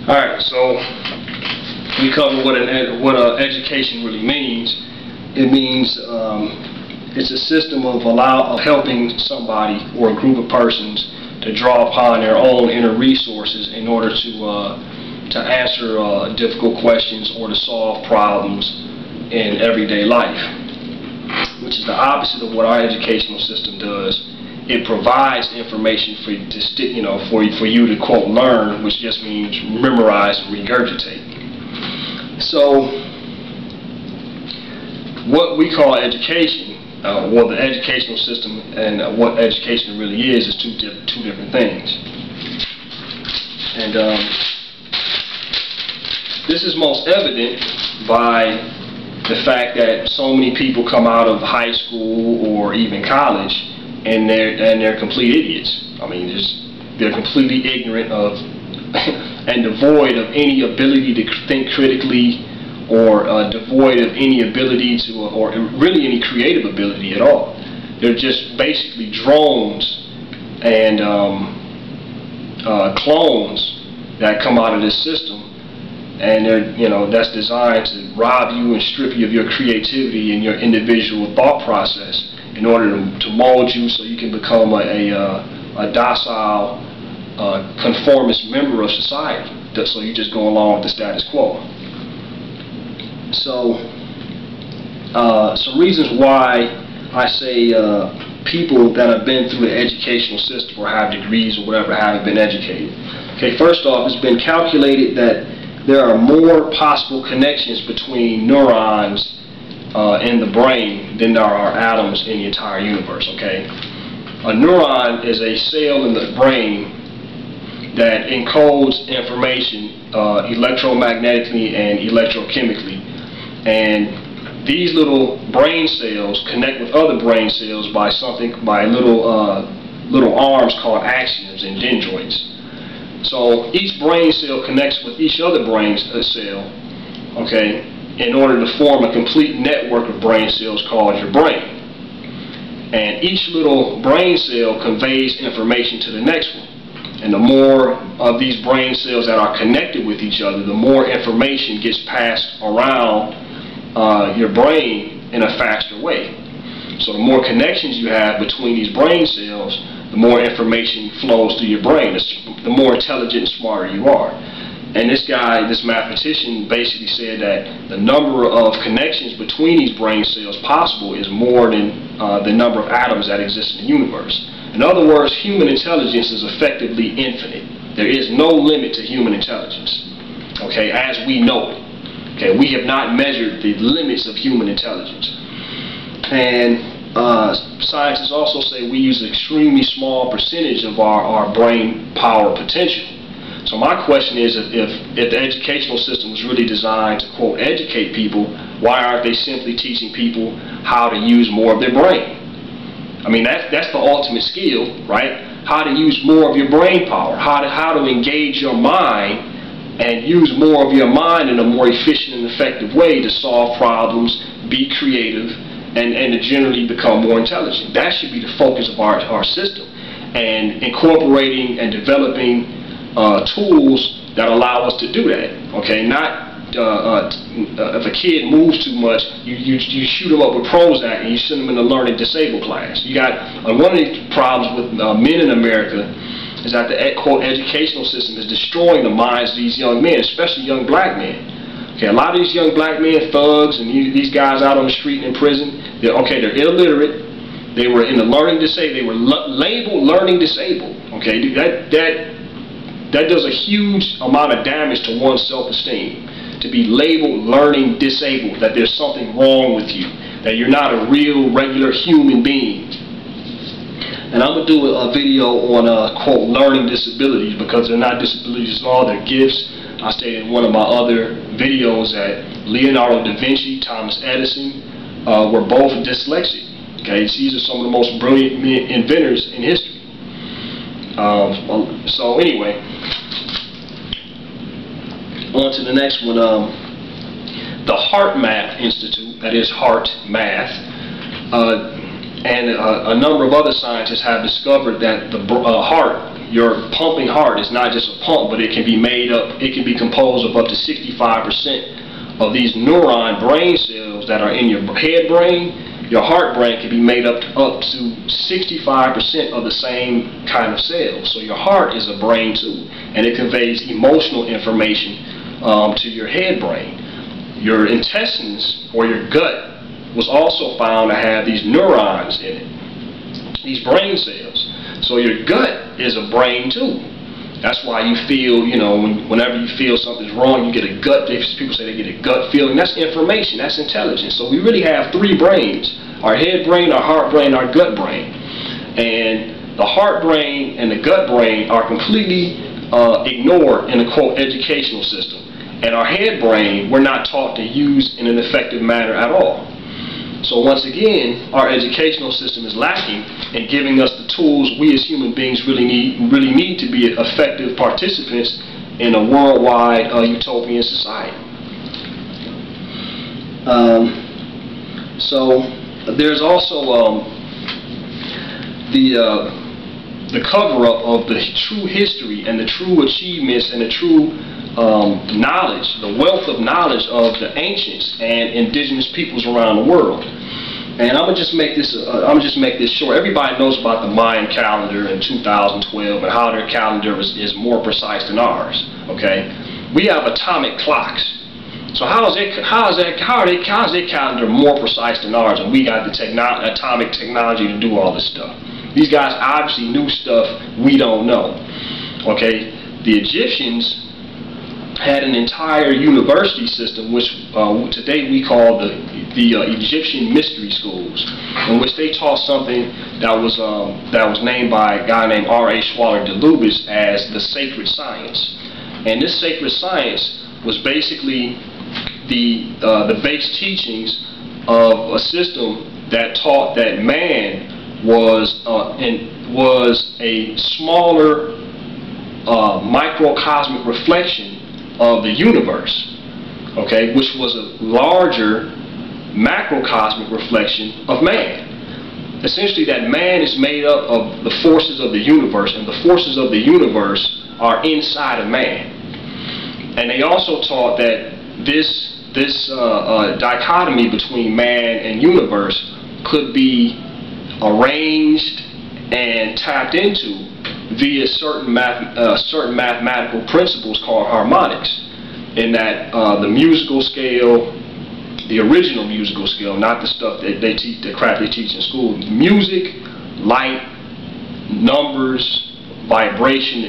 Alright, so we covered what education really means. It means it's a system of helping somebody or a group of persons to draw upon their own inner resources in order to answer difficult questions or to solve problems in everyday life, which is the opposite of what our educational system does. It provides information for you to quote learn, which just means memorize and regurgitate. So what we call education, well, the educational system and what education really is two different things. And this is most evident by the fact that so many people come out of high school or even college and they're complete idiots. I mean, they're completely ignorant of and devoid of any ability to think critically, or devoid of any ability to, or really any creative ability at all. They're just basically drones and clones that come out of this system, and that's designed to rob you and strip you of your creativity and your individual thought process in order to mold you so you can become a docile, conformist member of society. So you just go along with the status quo. So some reasons why I say people that have been through the educational system or have degrees or whatever haven't been educated. Okay, first off, it's been calculated that there are more possible connections between neurons in the brain than there are atoms in the entire universe. Okay, a neuron is a cell in the brain that encodes information electromagnetically and electrochemically, and these little brain cells connect with other brain cells by little arms called axons and dendroids. So each brain cell connects with each other brain cell, okay, in order to form a complete network of brain cells called your brain. And each little brain cell conveys information to the next one. And the more of these brain cells that are connected with each other, the more information gets passed around your brain in a faster way. So the more connections you have between these brain cells, the more information flows through your brain, the more intelligent and smarter you are. And this mathematician basically said that the number of connections between these brain cells possible is more than the number of atoms that exist in the universe. In other words, human intelligence is effectively infinite. There is no limit to human intelligence, okay, as we know it. Okay, we have not measured the limits of human intelligence. And scientists also say we use an extremely small percentage of our brain power potential. So my question is, if the educational system was really designed to, quote, educate people, why aren't they simply teaching people how to use more of their brain? I mean, that's the ultimate skill, right? How to use more of your brain power, how to engage your mind and use more of your mind in a more efficient and effective way to solve problems, be creative, and to generally become more intelligent. That should be the focus of our system, and incorporating and developing tools that allow us to do that. Okay, not if a kid moves too much, you shoot them up with Prozac and you send them in a learning disabled class. You got one of the problems with men in America is that the quote educational system is destroying the minds of these young men, especially young black men. Okay, a lot of these young black men, thugs, and these guys out on the street and in prison, they're illiterate. They were in the learning disabled. They were labeled learning disabled. Okay, that does a huge amount of damage to one's self-esteem, to be labeled learning disabled, that there's something wrong with you, that you're not a real, regular human being. And I'm going to do a video on, quote, learning disabilities, because they're not disabilities at all, they're gifts. I stated in one of my other videos that Leonardo da Vinci, Thomas Edison were both dyslexic. Okay, these are some of the most brilliant inventors in history. So anyway, on to the next one. The Heart Math Institute, that is Heart Math, and a number of other scientists have discovered that the heart your pumping heart is not just a pump, but it can be composed of up to 65% of these neuron brain cells that are in your head brain. Your heart brain can be made up to 65% of the same kind of cells. So your heart is a brain too, and it conveys emotional information to your head brain. Your intestines, or your gut, was also found to have these neurons in it, these brain cells. So your gut is a brain too. That's why you feel, whenever you feel something's wrong, you get a gut. People say they get a gut feeling. That's information. That's intelligence. So we really have three brains: our head brain, our heart brain, our gut brain. And the heart brain and the gut brain are completely ignored in the quote educational system. And our head brain, we're not taught to use in an effective manner at all. So once again, our educational system is lacking in giving us the tools we as human beings really need to be effective participants in a worldwide utopian society. So there's also the cover-up of the true history and the true achievements and the true knowledge, the wealth of knowledge of the ancients and indigenous peoples around the world. And I'm gonna just make this short. Everybody knows about the Mayan calendar in 2012 and how their calendar is more precise than ours. Okay, we have atomic clocks. So how is their calendar more precise than ours, and we got the atomic technology to do all this stuff? These guys obviously knew stuff we don't know. Okay, the Egyptians had an entire university system, which today we call the Egyptian mystery schools, in which they taught something that was named by a guy named R.A. Schwaller de Lubis as the sacred science. And this sacred science was basically the base teachings of a system that taught that man was a smaller microcosmic reflection of the universe, okay, which was a larger macrocosmic reflection of man. Essentially, that man is made up of the forces of the universe, and the forces of the universe are inside of man. And they also taught that this dichotomy between man and universe could be arranged and tapped into via certain mathematical principles called harmonics, in that the musical scale, the original musical scale, not the stuff that they teach, the crap they teach in school, music, light, numbers, vibration,